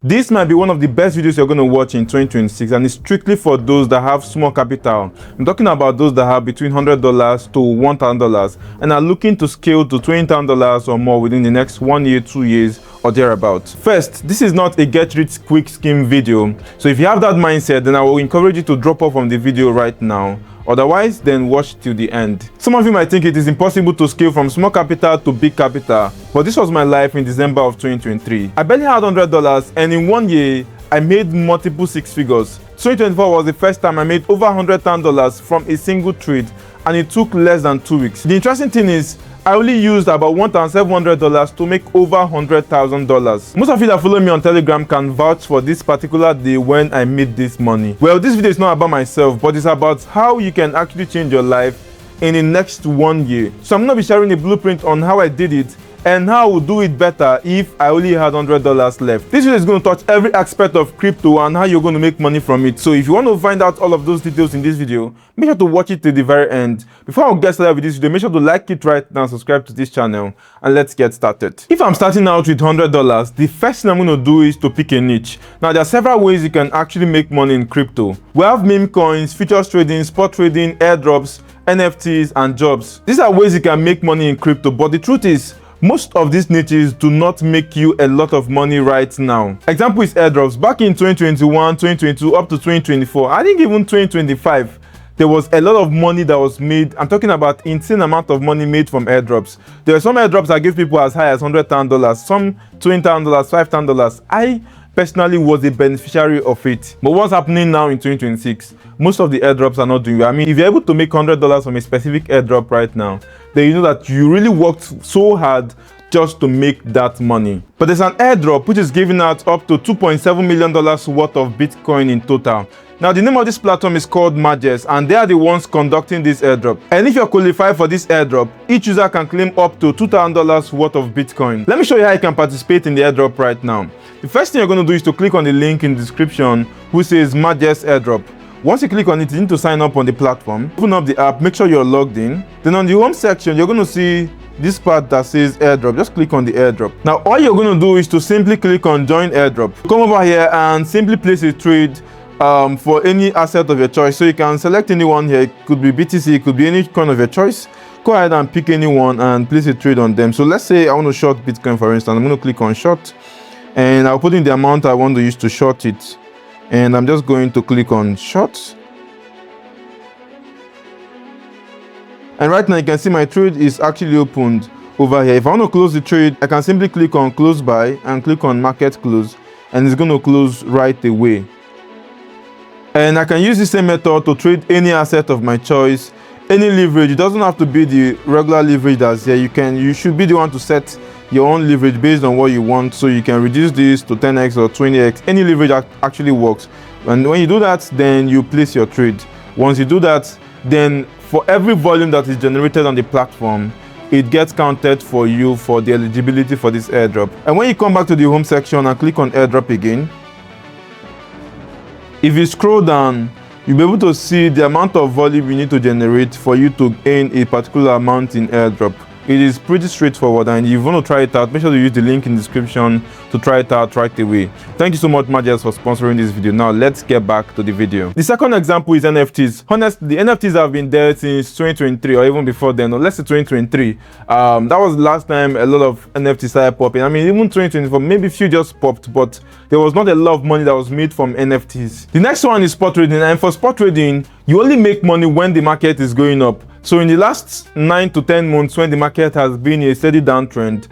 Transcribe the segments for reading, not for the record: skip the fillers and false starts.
This might be one of the best videos you're going to watch in 2026, and it's strictly for those that have small capital. I'm talking about those that have between $100 to $1,000 and are looking to scale to $20,000 or more within the next 1 year, 2 years or thereabouts. First, this is not a get rich quick scheme video, so if you have that mindset, then I will encourage you to drop off from the video right now. Otherwise, then watch till the end. Some of you might think it is impossible to scale from small capital to big capital, but this was my life in December of 2023. I barely had $100, and in 1 year, I made multiple six figures. 2024 was the first time I made over $100,000 from a single trade, and it took less than 2 weeks. The interesting thing is, I only used about $1,700 to make over $100,000. Most of you that follow me on Telegram can vouch for this particular day when I made this money. Well, this video is not about myself, but it's about how you can actually change your life in the next 1 year. So I'm going to be sharing a blueprint on how I did it and how I would do it better if I only had $100 left. This video is going to touch every aspect of crypto and how you're going to make money from it. So if you want to find out all of those details in this video, make sure to watch it to the very end. Before I get started with this video, make sure to like it right now and subscribe to this channel, and let's get started. If I'm starting out with $100, the first thing I'm going to do is to pick a niche. Now, there are several ways you can actually make money in crypto. We have meme coins, futures trading, spot trading, airdrops, NFTs, and jobs. These are ways you can make money in crypto, but the truth is, most of these niches do not make you a lot of money right now. Example is airdrops. Back in 2021, 2022, up to 2024, I think even 2025, there was a lot of money that was made. I'm talking about insane amount of money made from airdrops. There are some airdrops that give people as high as $100,000, some $20,000, $5,000. I personally was a beneficiary of it. But what's happening now in 2026? Most of the airdrops are not doing well. I mean, if you're able to make $100 from a specific airdrop right now, then you know that you really worked so hard just to make that money. But there's an airdrop which is giving out up to $2.7 million worth of Bitcoin in total. Now, the name of this platform is called Margex, and they are the ones conducting this airdrop. And if you're qualified for this airdrop, each user can claim up to $2,000 worth of Bitcoin. Let me show you how you can participate in the airdrop right now. The first thing you're going to do is to click on the link in the description which says Margex airdrop. Once you click on it, you need to sign up on the platform. Open up the app, make sure you're logged in. Then on the home section, you're going to see this part that says airdrop. Just click on the airdrop. Now, all you're going to do is to simply click on join airdrop. Come over here and simply place a trade for any asset of your choice. So you can select anyone here. It could be BTC, it could be any coin of your choice. Go ahead and pick anyone and place a trade on them. So let's say I want to short Bitcoin, for instance. I'm going to click on short, and I'll put in the amount I want to use to short it. And I'm just going to click on short. And right now you can see my trade is actually opened over here. If I want to close the trade, I can simply click on close by and click on market close, and it's going to close right away. And I can use the same method to trade any asset of my choice, any leverage. It doesn't have to be the regular leverage that's here. You should be the one to set your own leverage based on what you want, so you can reduce this to 10x or 20x. Any leverage actually works. And when you do that, then you place your trade. Once you do that, then for every volume that is generated on the platform, it gets counted for you for the eligibility for this airdrop. And when you come back to the home section and click on airdrop again, if you scroll down, you'll be able to see the amount of volume you need to generate for you to earn a particular amount in airdrop. It is pretty straightforward, and if you want to try it out, make sure to use the link in the description to try it out right away. Thank you so much, Margex, for sponsoring this video. Now let's get back to the video. The second example is NFTs. Honestly, the NFTs have been there since 2023 or even before then, or let's say 2023. That was the last time a lot of NFTs started popping. I mean, even 2024, maybe a few just popped, but there was not a lot of money that was made from NFTs. The next one is spot trading, and for spot trading, you only make money when the market is going up. So in the last 9 to 10 months, when the market has been a steady downtrend,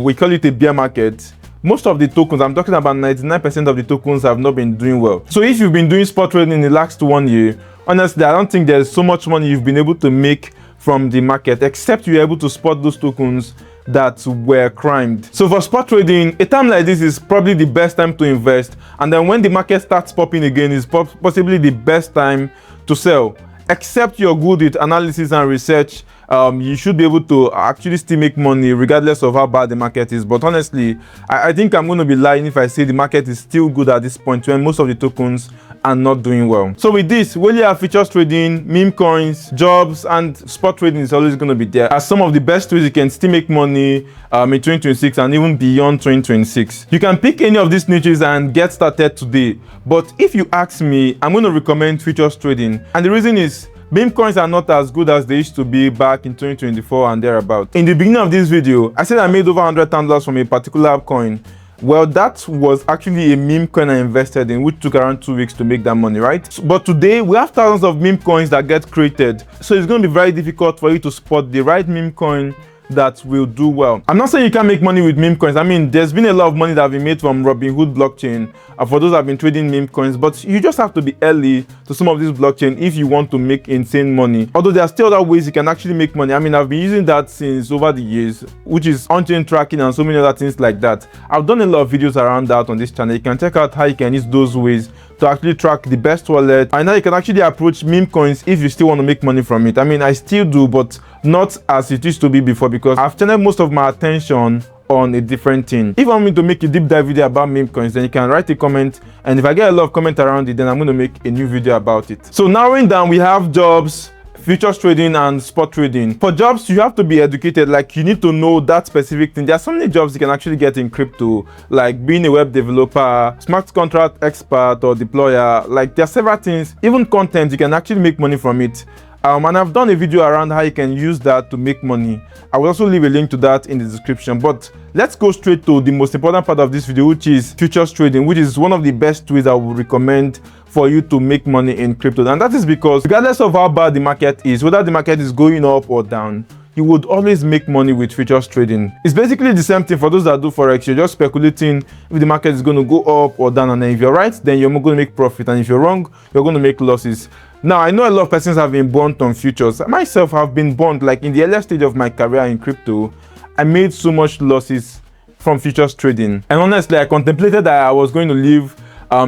we call it a bear market, most of the tokens, I'm talking about 99% of the tokens, have not been doing well. So if you've been doing spot trading in the last 1 year, honestly, I don't think there's so much money you've been able to make from the market, except you're able to spot those tokens that were crimed. So for spot trading, a time like this is probably the best time to invest. And then when the market starts popping again, is possibly the best time to sell. Except you're good with analysis and research, you should be able to actually still make money regardless of how bad the market is. But honestly, I think I'm going to be lying if I say the market is still good at this point when most of the tokens are not doing well. So with this, we only have futures trading, meme coins, jobs, and spot trading is always going to be there as some of the best ways you can still make money in 2026 and even beyond 2026. You can pick any of these niches and get started today. But if you ask me, I'm going to recommend futures trading. And the reason is, meme coins are not as good as they used to be back in 2024 and thereabout. In the beginning of this video, I said I made over $100,000 from a particular coin. Well, that was actually a meme coin I invested in, which took around 2 weeks to make that money, right? But today, we have thousands of meme coins that get created. So it's going to be very difficult for you to spot the right meme coin that will do well. I'm not saying you can't make money with meme coins. I mean, there's been a lot of money that have been made from Robinhood blockchain for those that have been trading meme coins, but you just have to be early to some of these blockchain if you want to make insane money. Although there are still other ways you can actually make money. I mean, I've been using that since over the years, which is on-chain tracking and so many other things like that. I've done a lot of videos around that on this channel. You can check out how you can use those ways to actually track the best wallet, and now you can actually approach meme coins if you still want to make money from it. I mean, I still do, but not as it used to be before, because I've channeled most of my attention on a different thing. If you want me to make a deep dive video about meme coins, then you can write a comment, and if I get a lot of comment around it, then I'm going to make a new video about it. So narrowing down, we have jobs, futures trading, and spot trading. For jobs, you have to be educated. Like, you need to know that specific thing. There are so many jobs you can actually get in crypto, like being a web developer, smart contract expert or deployer. Like, there are several things, even content, you can actually make money from it. And I've done a video around how you can use that to make money. I will also leave a link to that in the description. But let's go straight to the most important part of this video, which is futures trading, which is one of the best ways I would recommend for you to make money in crypto. And that is because regardless of how bad the market is, whether the market is going up or down, you would always make money with futures trading. It's basically the same thing for those that do forex. You're just speculating if the market is going to go up or down, and then if you're right, then you're going to make profit, and if you're wrong, you're going to make losses. Now, I know a lot of persons have been burnt on futures. I myself have been burnt. Like, in the earlier stage of my career in crypto, I made so much losses from futures trading, and honestly, I contemplated that I was going to leave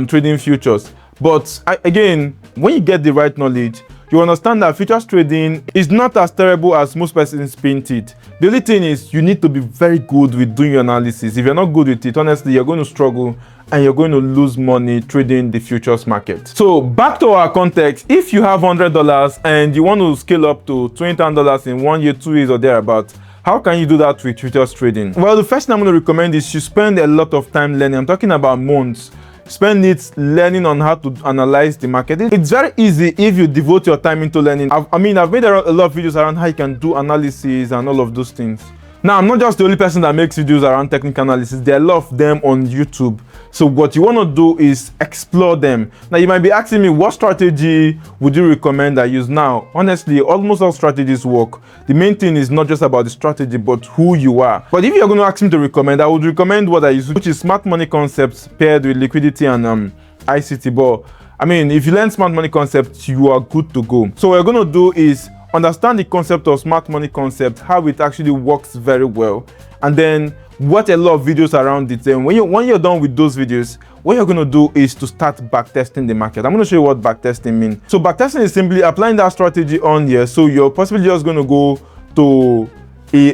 trading futures. But again, when you get the right knowledge, you understand that futures trading is not as terrible as most persons paint it. The only thing is, you need to be very good with doing your analysis. If you're not good with it, honestly, you're going to struggle and you're going to lose money trading the futures market. So back to our context, if you have $100 and you want to scale up to $20,000 in 1 year, 2 years or thereabout, how can you do that with futures trading? Well, the first thing I'm going to recommend is you spend a lot of time learning. I'm talking about months. Spend it learning on how to analyze the market. It's very easy if you devote your time into learning. I've made a lot of videos around how you can do analysis and all of those things. Now, I'm not just the only person that makes videos around technical analysis. There are a lot of them on YouTube. So what you want to do is explore them. Now, you might be asking me, what strategy would you recommend I use? Now, honestly, almost all strategies work. The main thing is not just about the strategy, but who you are. But if you're going to ask me to recommend, I would recommend what I use, which is smart money concepts paired with liquidity and ICT. But I mean, if you learn smart money concepts, you are good to go. So what we're going to do is understand the concept of smart money concept, how it actually works very well, and then watch a lot of videos around it. And when you're done with those videos, what you're going to do is to start backtesting the market. I'm going to show you what backtesting means. So backtesting is simply applying that strategy on here. So you're possibly just going to go to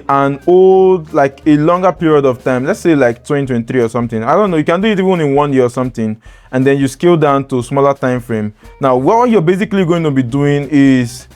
an old, like a longer period of time, let's say like 2023 or something. I don't know, you can do it even in 1 year or something, and then you scale down to a smaller time frame. Now, what you're basically going to be doing is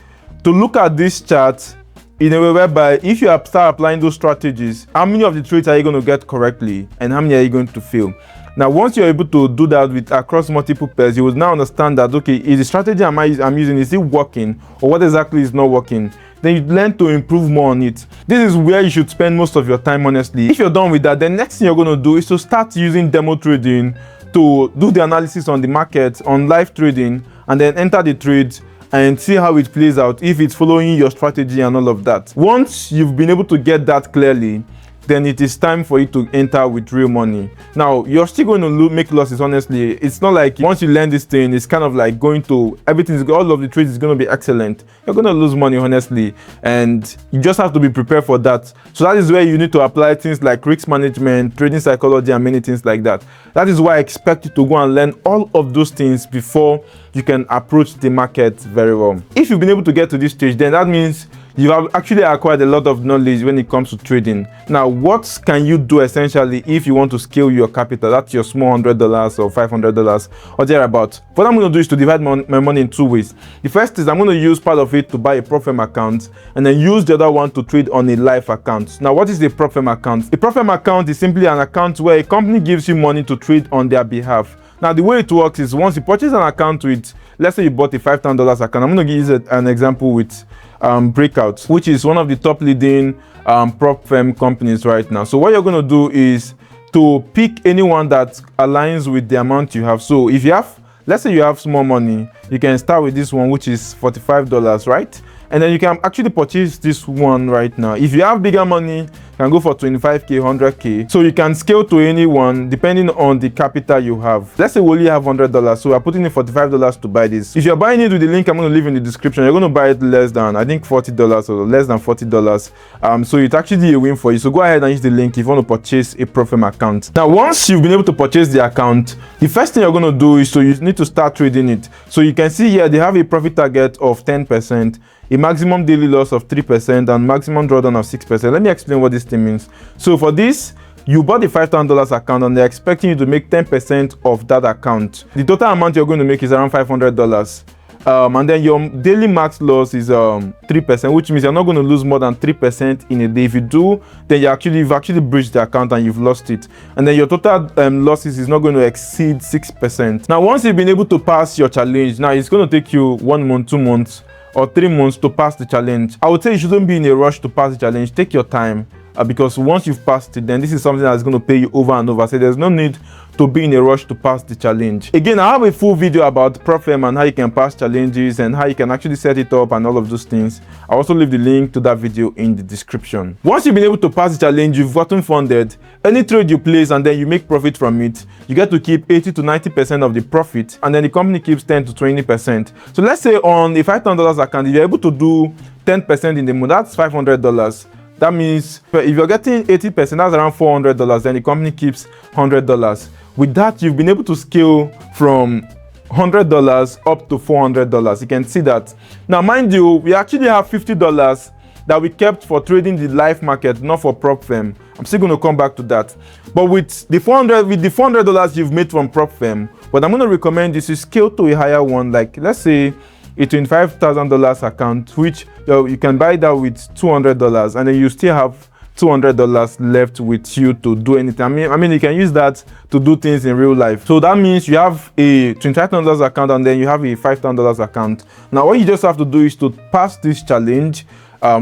to look at this chart in a way whereby if you start applying those strategies, how many of the trades are you going to get correctly and how many are you going to fail? Now, once you're able to do that with across multiple pairs, you will now understand that, okay, is the strategy I'm using, is it working, or what exactly is not working? Then you learn to improve more on it. This is where you should spend most of your time, honestly. If you're done with that, the next thing you're going to do is to start using demo trading to do the analysis on the market, on live trading, and then enter the trades and see how it plays out, if it's following your strategy and all of that. Once you've been able to get that clearly, then it is time for you to enter with real money. Now, you're still going to make losses, honestly. It's not like once you learn this thing, it's kind of like going to, all of the trades is going to be excellent. You're going to lose money, honestly, and you just have to be prepared for that. So that is where you need to apply things like risk management, trading psychology, and many things like that. That is why I expect you to go and learn all of those things before you can approach the market very well. If you've been able to get to this stage, then that means you have actually acquired a lot of knowledge when it comes to trading. Now, what can you do essentially if you want to scale your capital? That's your small $100 or $500 or thereabout. What I'm going to do is to divide my money in two ways. The first is I'm going to use part of it to buy a prop firm account, and then use the other one to trade on a live account. Now, what is a prop firm account? A prop firm account is simply an account where a company gives you money to trade on their behalf. Now, the way it works is once you purchase an account with, let's say you bought a $5,000 account. I'm going to give you an example with Breakout, which is one of the top leading prop firm companies right now. So what you're going to do is to pick anyone that aligns with the amount you have. So if you have, let's say you have small money, you can start with this one, which is $45, right? And then you can actually purchase this one right now. If you have bigger money, you can go for 25k, 100k. So you can scale to anyone depending on the capital you have. Let's say we only have $100, so we're putting in $45 to buy this. If you're buying it with the link I'm going to leave in the description, you're going to buy it less than, I think, $40 or less than $40. So it's actually a win for you. So go ahead and use the link if you want to purchase a prop firm account. Now, once you've been able to purchase the account, the first thing you're going to do is you need to start trading it. So you can see here they have a profit target of 10%. A maximum daily loss of 3% and maximum drawdown of 6%. Let me explain what this thing means. So for this, you bought the $5,000 account and they're expecting you to make 10% of that account. The total amount you're going to make is around $500. And then your daily max loss is 3%, which means you're not going to lose more than 3% in a day. If you do, then you've actually breached the account and you've lost it. And then your total losses is not going to exceed 6%. Now, once you've been able to pass your challenge, now it's going to take you 1 month, 2 months, or 3 months to pass the challenge. I would say you shouldn't be in a rush to pass the challenge. Take your time, because once you've passed it, then this is something that's going to pay you over and over. So there's no need to be in a rush to pass the challenge. Again, I have a full video about prop firm and how you can pass challenges and how you can actually set it up and all of those things. I also leave the link to that video in the description. Once you've been able to pass the challenge, you've gotten funded. Any trade you place and then you make profit from it, you get to keep 80 to 90% of the profit, and then the company keeps 10 to 20%. So let's say on a $5,000 account, if you're able to do 10% in the month, that's $500. That means if you're getting 80%, that's around $400. Then the company keeps $100. With that, you've been able to scale from $100 up to $400. You can see that. Now, mind you, we actually have $50 that we kept for trading the live market, not for prop firm. I'm still going to come back to that. But with the $400 you've made from prop firm, what I'm going to recommend is you scale to a higher one, like let's say a $25,000 account, which you can buy that with $200, and then you still have $200 left with you to do anything. I mean, you can use that to do things in real life. So that means you have a $25,000 account and then you have a $5,000 account. Now, what you just have to do is to pass this challenge,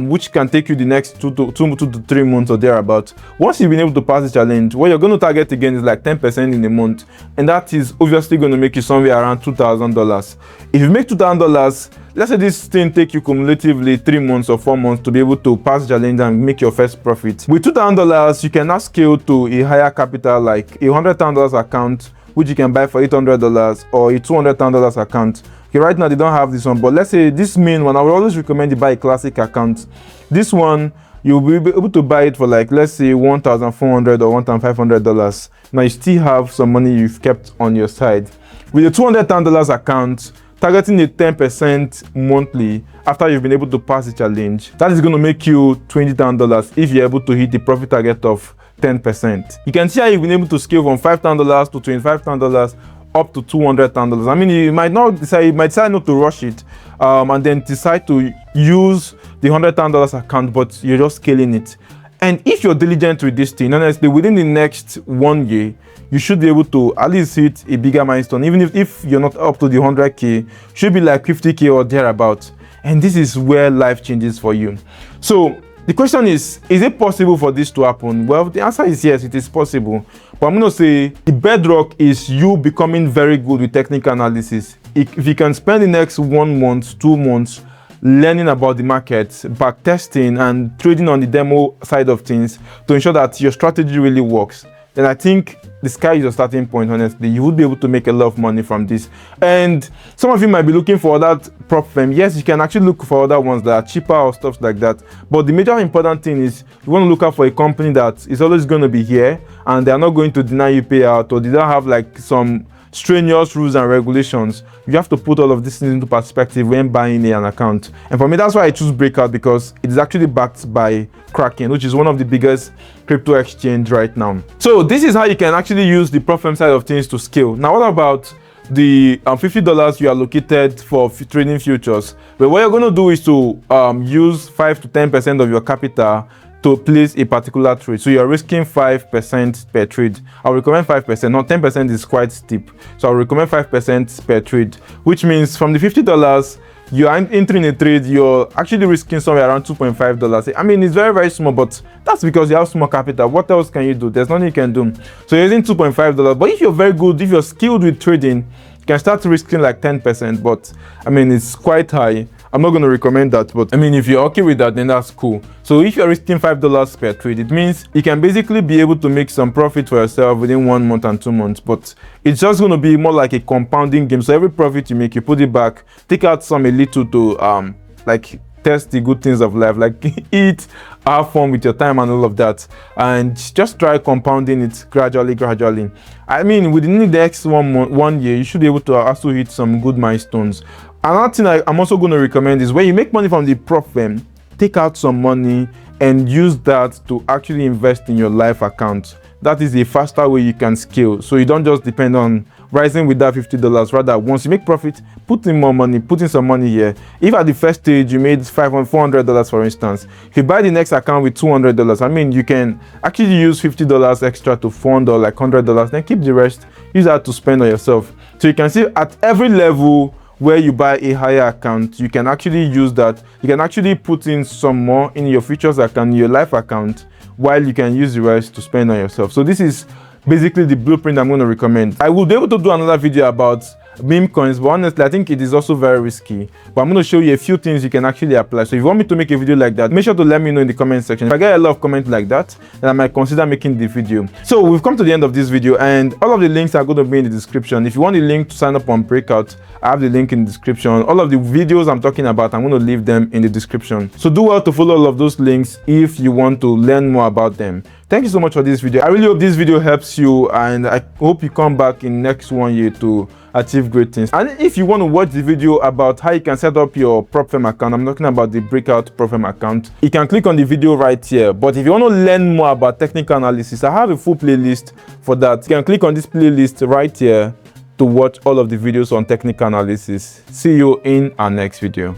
which can take you the next 2 to 3 months or thereabout. Once you've been able to pass the challenge, what you're going to target again is like 10% in a month, and that is obviously going to make you somewhere around $2,000. If you make $2,000, let's say this thing take you cumulatively 3 months or 4 months to be able to pass the challenge and make your first profit. With $2,000, you can now scale to a higher capital, like a $100,000 account, which you can buy for $800, or a $200,000 account. Okay, right now they don't have this one, but let's say this main one, I would always recommend you buy a classic account. This one, you'll be able to buy it for like, let's say $1,400 or $1,500. Now you still have some money you've kept on your side. With a $200,000 account, targeting a 10% monthly after you've been able to pass the challenge, that is going to make you $20,000 if you're able to hit the profit target of 10%. You can see how you've been able to scale from $5,000 to $25,000 up to $200,000. I mean, you might decide not to rush it, and then decide to use the $100,000 account, but you're just scaling it. And if you're diligent with this thing, honestly, within the next 1 year, you should be able to at least hit a bigger milestone. Even if you're not up to the 100k, should be like 50k or thereabout. And this is where life changes for you. So the question is it possible for this to happen? Well, the answer is yes, it is possible. But I'm going to say the bedrock is you becoming very good with technical analysis. If you can spend the next 1 month, 2 months learning about the market, back testing and trading on the demo side of things to ensure that your strategy really works, then I think the sky is your starting point. Honestly, you would be able to make a lot of money from this. And some of you might be looking for that prop firm. Yes, you can actually look for other ones that are cheaper or stuff like that, but the major important thing is you want to look out for a company that is always going to be here and they are not going to deny you payout, or they don't have like some strenuous rules and regulations. You have to put all of these things into perspective when buying an account. And for me, that's why I choose Breakout, because it is actually backed by Kraken, which is one of the biggest crypto exchange right now. So this is how you can actually use the prop firm side of things to scale. Now, what about the $50 you allocated for trading futures? But what you're going to do is to use 5 to 10% of your capital to place a particular trade. So you're risking 5% per trade. I'll recommend 5%. Not 10% is quite steep. So I'll recommend 5% per trade, which means from the $50 you are entering a trade, you're actually risking somewhere around $2.5. I mean, it's very, very small, but that's because you have small capital. What else can you do? There's nothing you can do. So you're using $2.5. But if you're very good, if you're skilled with trading, you can start risking like 10%. But I mean, it's quite high. I'm not going to recommend that, but I mean, if you're okay with that, then that's cool. So if you're risking $5 per trade, it means you can basically be able to make some profit for yourself within 1 month and 2 months, but it's just going to be more like a compounding game. So every profit you make, you put it back, take out some a little to like test the good things of life, like eat, have fun with your time and all of that, and just try compounding it gradually. I mean, within the next 1 year, you should be able to also hit some good milestones. Another thing I'm also going to recommend is when you make money from the prop firm, take out some money and use that to actually invest in your live account. That is a faster way you can scale. So you don't just depend on rising with that $50. Rather, once you make profit, put in more money, put in some money here. If at the first stage you made $400, for instance, if you buy the next account with $200, I mean, you can actually use $50 extra to fund or like $100, then keep the rest, use that to spend on yourself. So you can see at every level where you buy a higher account, you can actually use that. You can actually put in some more in your futures account, your life account, while you can use the rest to spend on yourself. So this is basically the blueprint I'm going to recommend. I will be able to do another video about meme coins, but honestly, I think it is also very risky. But I'm going to show you a few things you can actually apply. So if you want me to make a video like that, make sure to let me know in the comment section. If I get a lot of comments like that, then I might consider making the video. So we've come to the end of this video, and all of the links are going to be in the description. If you want the link to sign up on Breakout, I have the link in the description. All of the videos I'm talking about, I'm going to leave them in the description. So do well to follow all of those links if you want to learn more about them. Thank you so much for this video. I really hope this video helps you, and I hope you come back in next 1 year to achieve great things. And if you want to watch the video about how you can set up your prop firm account, I'm talking about the Breakout prop firm account, you can click on the video right here. But if you want to learn more about technical analysis, I have a full playlist for that. You can click on this playlist right here to watch all of the videos on technical analysis. See you in our next video.